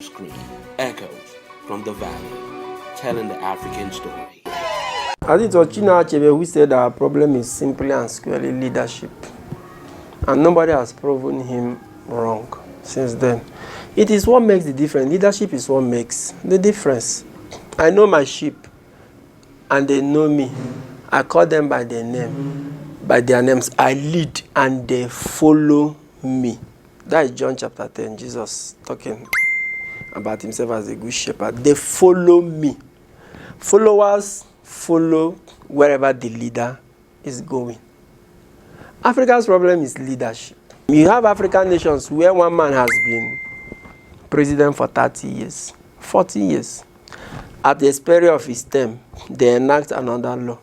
Screen echoes from the valley, telling the African story. I think it was Chinua Achebe who said our problem is simply and squarely leadership. And nobody has proven him wrong since then. It is what makes the difference. Leadership is what makes the difference. I know my sheep, and they know me. I call them by their name, by their names. I lead, and they follow me. That is John chapter 10, Jesus talking about himself as a good shepherd. They follow me. Followers follow wherever the leader is going. Africa's problem is leadership. You have African nations where one man has been president for 30 years, 40 years. At the expiry of his term, they enact another law.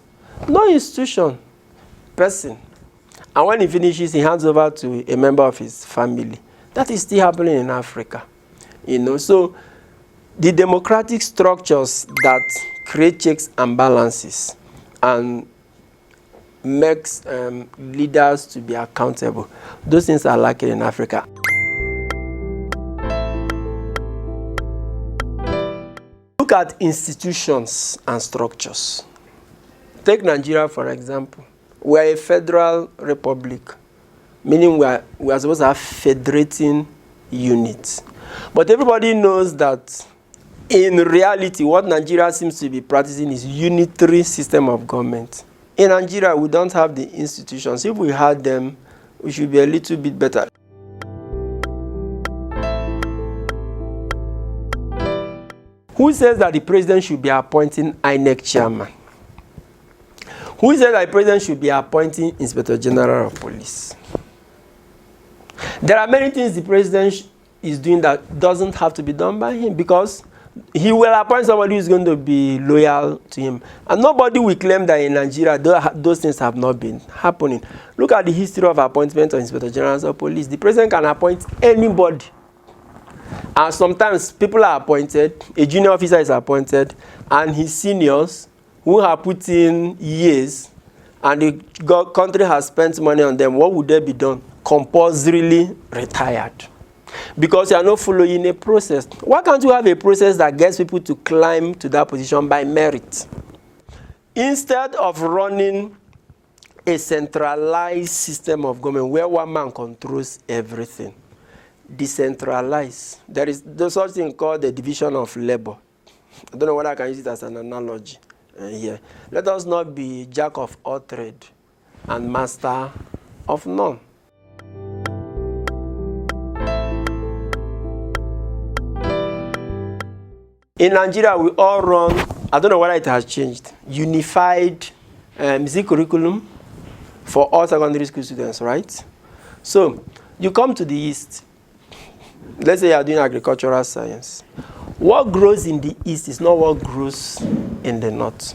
No institution, person. And when he finishes, he hands over to a member of his family. That is still happening in Africa. So the democratic structures that create checks and balances and makes leaders to be accountable, those things are lacking in Africa. Look at institutions and structures. Take Nigeria, for example. We are a federal republic, meaning we are supposed to have federating units. But everybody knows that in reality, what Nigeria seems to be practicing is unitary system of government. In Nigeria, we don't have the institutions. If we had them, we should be a little bit better. Who says that the president should be appointing INEC chairman? Who says that the president should be appointing Inspector General of Police? There are many things the president is doing that doesn't have to be done by him, because he will appoint somebody who is going to be loyal to him. And nobody will claim that in Nigeria those things have not been happening. Look at the history of appointment of Inspector Generals of Police. The president can appoint anybody. And sometimes people are appointed, a junior officer is appointed, and his seniors who have put in years and the country has spent money on them, what would they be done? Compulsorily retired. Because you are not following a process. Why can't you have a process that gets people to climb to that position by merit? Instead of running a centralized system of government where one man controls everything, decentralize. There is such thing called the division of labor. I don't know whether I can use it as an analogy here. Let us not be jack of all trade and master of none. In Nigeria, we all run, I don't know whether it has changed, unified music curriculum for all secondary school students, right? So, you come to the East. Let's say you are doing agricultural science. What grows in the East is not what grows in the North.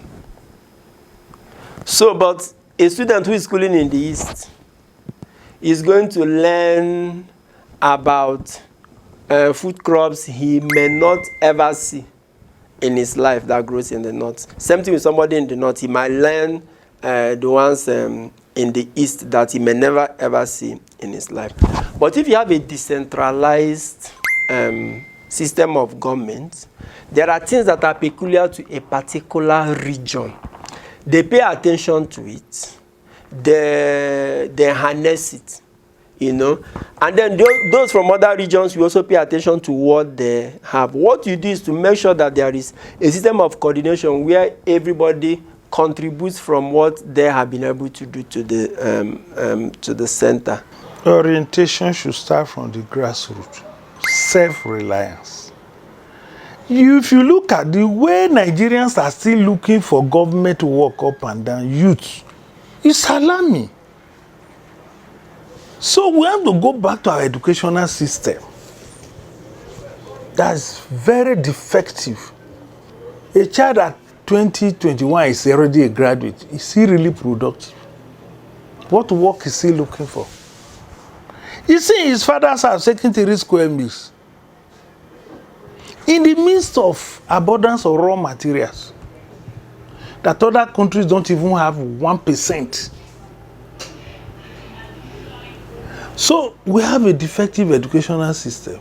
So, but a student who is schooling in the East is going to learn about food crops he may not ever see in his life that grows in the North. Same thing with somebody in the North. He might learn the ones in the East that he may never ever see in his life. But if you have a decentralized system of government, there are things that are peculiar to a particular region. They pay attention to it. They harness it. And then those from other regions will also pay attention to what they have. What you do is to make sure that there is a system of coordination where everybody contributes from what they have been able to do to the center. Orientation should start from the grassroots. Self-reliance. If you look at the way Nigerians are still looking for government to work up and down, youth, it's alarming. So we have to go back to our educational system. That's very defective. A child at 20, 21 is already a graduate. Is he really productive? What work is he looking for? You see, his fathers have taken 3 square meals. In the midst of abundance of raw materials that other countries don't even have 1%. So we have a defective educational system.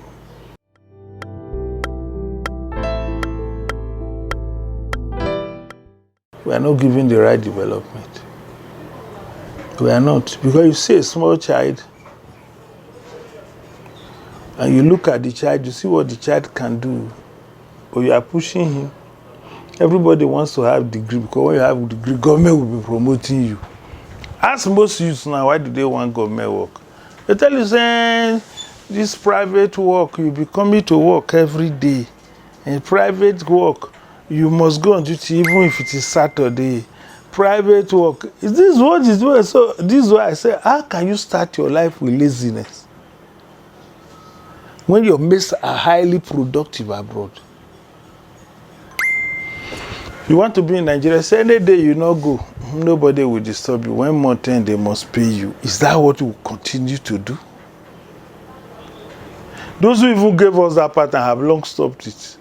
We are not giving the right development. We are not. Because you see a small child, and you look at the child, you see what the child can do, but you are pushing him. Everybody wants to have degree, because when you have a degree, government will be promoting you. Ask most youths now, why do they want government work? They tell you, saying, this private work, you'll be coming to work every day. And private work, you must go on duty even if it is Saturday. Private work, is this what is doing? So this is why I say, how can you start your life with laziness when your mates are highly productive abroad? You want to be in Nigeria, say any day you not go, nobody will disturb you. When month end, they must pay you. Is that what you will continue to do? Those who even gave us that pattern have long stopped it.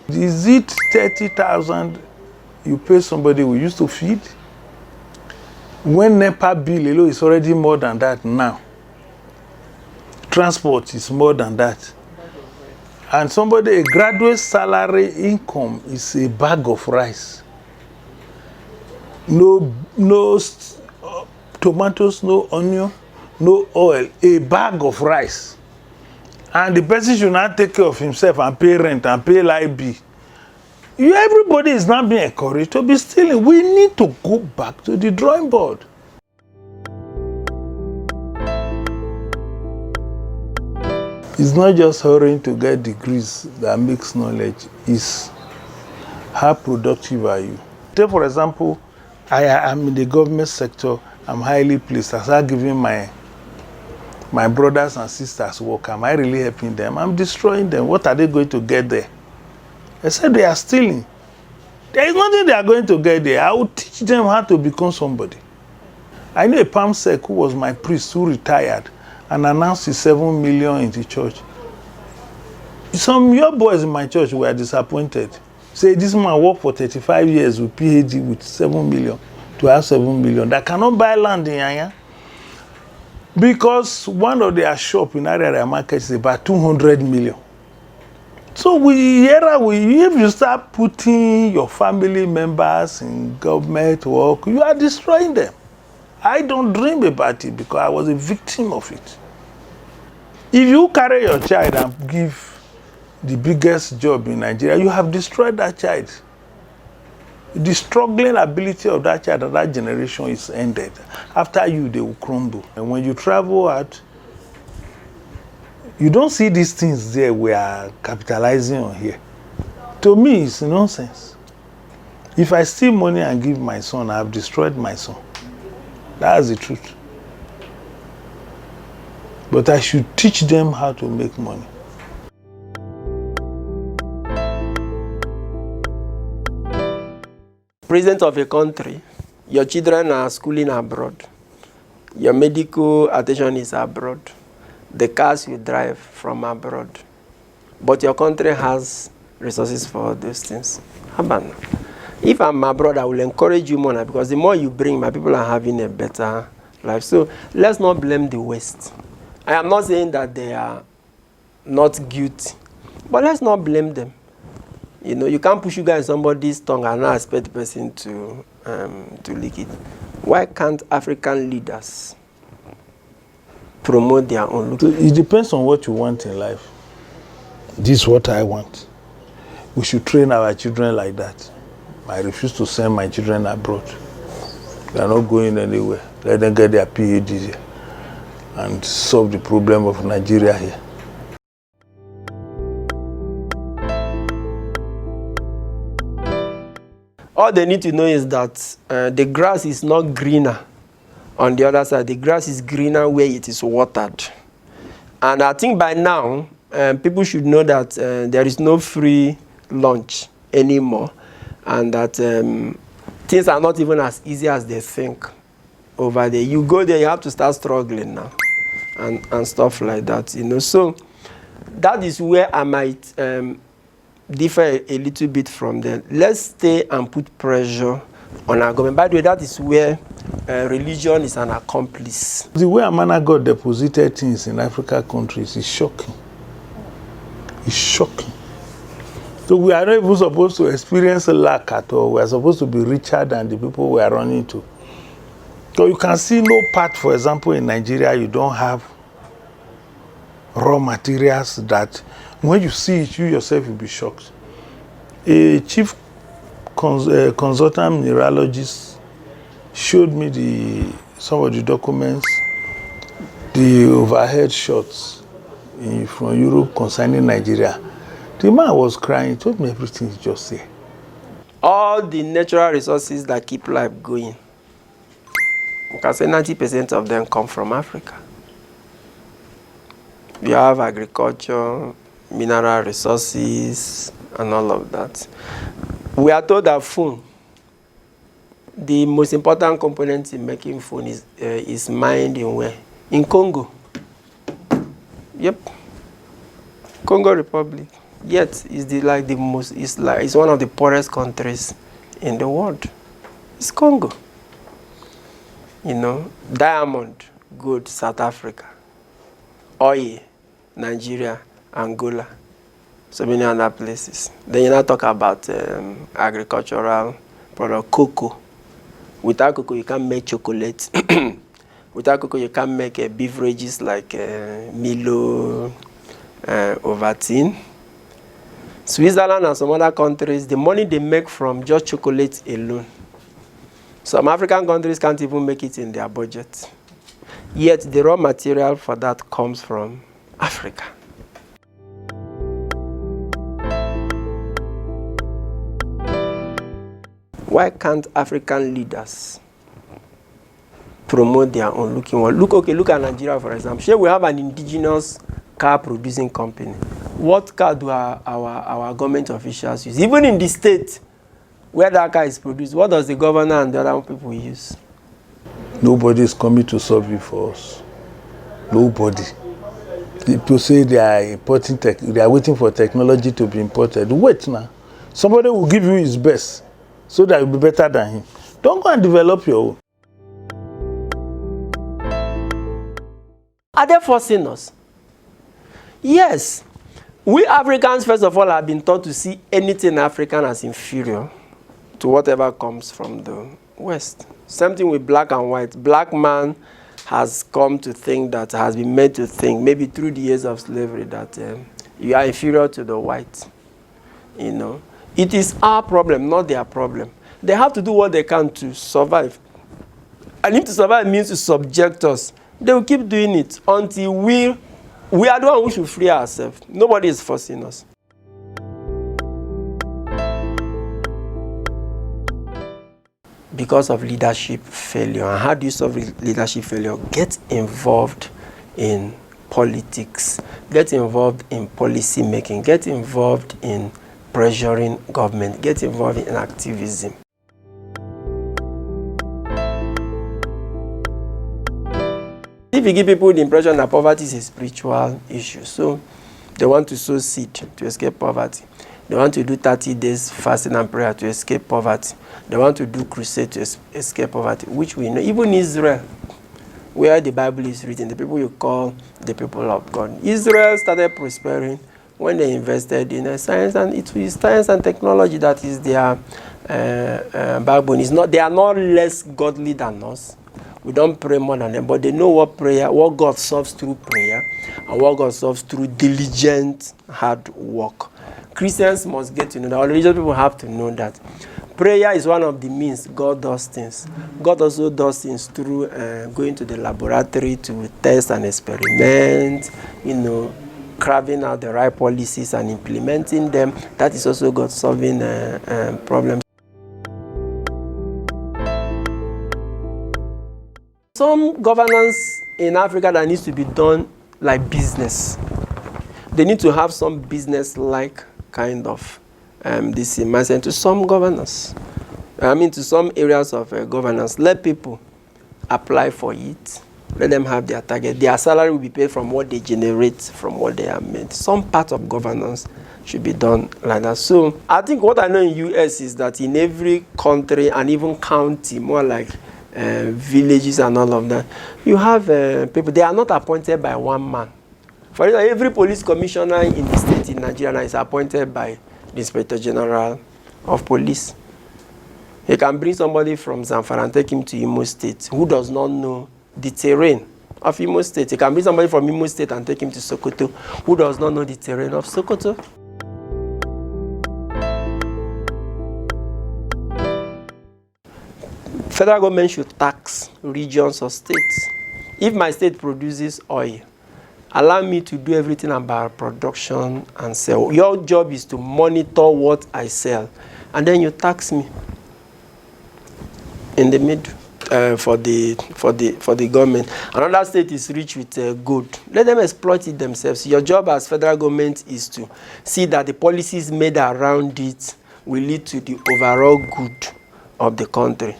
Is it 30,000 you pay somebody we used to feed? When NEPA bill alone is already more than that now. Transport is more than that. And somebody, a graduate salary income is a bag of rice. No tomatoes, no onion, no oil, a bag of rice. And the person should not take care of himself and pay rent and pay light bill. Everybody is not being encouraged to be stealing. We need to go back to the drawing board. It's not just hurrying to get degrees that makes knowledge. It's how productive are you? Take for example, I am in the government sector. I'm highly pleased. I start giving my brothers and sisters work. Am I really helping them? I'm destroying them. What are they going to get there? I said they are stealing. There is nothing they are going to get there. I will teach them how to become somebody. I know a palm sec who was my priest who retired and announced his 7 million in the church. Some your boys in my church were disappointed. Say this man worked for 35 years with PhD with 7 million to have 7 million. That cannot buy land in Yanya. Because one of their shop in area market is about 200 million. So if you start putting your family members in government work, you are destroying them. I don't dream about it because I was a victim of it. If you carry your child and give the biggest job in Nigeria, you have destroyed that child. The struggling ability of that child, of that generation is ended. After you, they will crumble. And when you travel out, you don't see these things there we are capitalizing on here. To me, it's nonsense. If I steal money and give my son, I have destroyed my son. That's the truth. But I should teach them how to make money. President of a country, your children are schooling abroad. Your medical attention is abroad. The cars you drive from abroad. But your country has resources for all those things. Haban. If I'm abroad, I will encourage you more because the more you bring, my people are having a better life. So let's not blame the West. I am not saying that they are not guilty, but let's not blame them. You know, you can't put sugar in somebody's tongue and not expect the person to lick it. Why can't African leaders promote their own? So it depends on what you want in life. This is what I want. We should train our children like that. I refuse to send my children abroad. They are not going anywhere. Let them get their PhDs here and solve the problem of Nigeria here. All they need to know is that the grass is not greener on the other side. The grass is greener where it is watered. And I think by now, people should know that there is no free lunch anymore. And that things are not even as easy as they think over there. You go there, you have to start struggling now and stuff like that, you know. So that is where I might differ a little bit from them. Let's stay and put pressure on our government. By the way, that is where religion is an accomplice. The way Amana God deposited things in African countries is shocking. It's shocking. So we are not even supposed to experience a lack at all. We are supposed to be richer than the people we are running to. So you can see no part, for example, in Nigeria, you don't have raw materials that when you see it, you yourself will be shocked. A chief consultant mineralogist showed me some of the documents, the overhead shots from Europe concerning Nigeria. The man was crying. He told me everything is just there. All the natural resources that keep life going, you can say 90% of them come from Africa. You have agriculture, mineral resources, and all of that. We are told that phone, the most important component in making phone is mined in where? In Congo. Yep. Congo Republic. Yet it's one of the poorest countries in the world. It's Congo. You know, diamond, gold, South Africa. Oil, Nigeria, Angola, so many other places. Then you now talk about agricultural product, cocoa. Without cocoa, you can't make chocolate. Without cocoa, you can't make beverages like Milo, Ovaltine. Switzerland and some other countries, the money they make from just chocolate alone. Some African countries can't even make it in their budget. Yet the raw material for that comes from Africa. Why can't African leaders promote their own looking one? Look at Nigeria, for example. Here we have an indigenous car producing company. What car do our government officials use? Even in the state where that car is produced, what does the governor and the other people use? Nobody is coming to solve it for us. Nobody. People say they are importing they are waiting for technology to be imported. Wait now. Somebody will give you his best so that you'll be better than him. Don't go and develop your own. Are they forcing us? Yes. We Africans, first of all, have been taught to see anything African as inferior to whatever comes from the West. Same thing with black and white. Black man has come to think that, has been made to think, maybe through the years of slavery, that you are inferior to the white. You know, it is our problem, not their problem. They have to do what they can to survive. And if to survive means to subject us, they will keep doing it until we are the one who should free ourselves. Nobody is forcing us. Because of leadership failure. And how do you solve leadership failure? Get involved in politics. Get involved in policy making. Get involved in pressuring government. Get involved in activism. If you give people the impression that poverty is a spiritual issue, so they want to sow seed to escape poverty. They want to do 30 days fasting and prayer to escape poverty. They want to do crusade to escape poverty, which we know. Even Israel, where the Bible is written, the people you call the people of God. Israel started prospering when they invested in science, and it is science and technology that is their backbone. They are not less godly than us. We don't pray more than them, but they know what God solves through prayer, and what God solves through diligent hard work. Christians must get to know that. All religious people have to know that prayer is one of the means God does things. God also does things through going to the laboratory to test and experiment, carving out the right policies and implementing them. That is also God solving problems. Some governance in Africa that needs to be done like business. They need to have some business-like kind of this mindset to some governance. To some areas of governance. Let people apply for it. Let them have their target. Their salary will be paid from what they generate, from what they have made. Some part of governance should be done like that. So I think what I know in US is that in every country and even county, more like villages and all of that, you have people. They are not appointed by one man. For example, every police commissioner in the state in Nigeria is appointed by the Inspector General of Police. He can bring somebody from Zamfara and take him to Imo State who does not know the terrain of Imo State. He can bring somebody from Imo State and take him to Sokoto who does not know the terrain of Sokoto. Federal government should tax regions or states. If my state produces oil, allow me to do everything about production and sell. Your job is to monitor what I sell, and then you tax me in the middle for the government. Another state is rich with gold. Let them exploit it themselves. Your job as federal government is to see that the policies made around it will lead to the overall good of the country.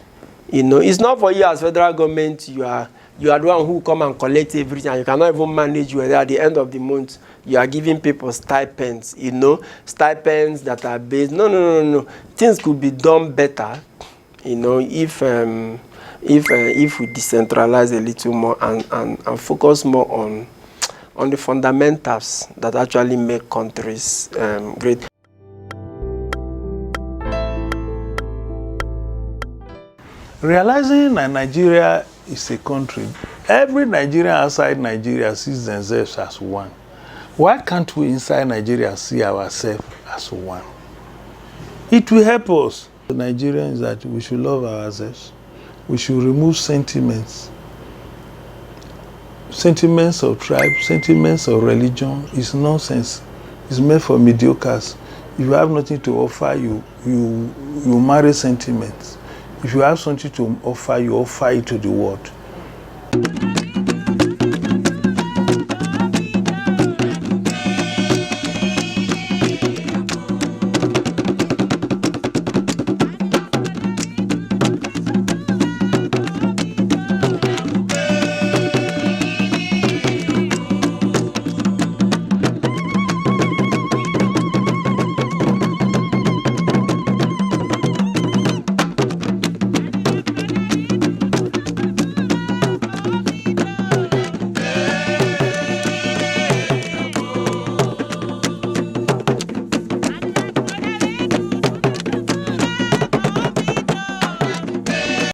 You know, it's not for you as federal government. You are the one who come and collect everything, and you cannot even manage whether at the end of the month you are giving people stipends. You know, stipends that are based. No. Things could be done better. You know, if we decentralize a little more and focus more on the fundamentals that actually make countries great. Realizing that Nigeria is a country, every Nigerian outside Nigeria sees themselves as one. Why can't we inside Nigeria see ourselves as one? It will help us. The Nigerians, that we should love ourselves. We should remove sentiments. Sentiments of tribe, sentiments of religion is nonsense. It's meant for mediocres. If you have nothing to offer, you marry sentiments. If you have something to offer, you offer it to the world.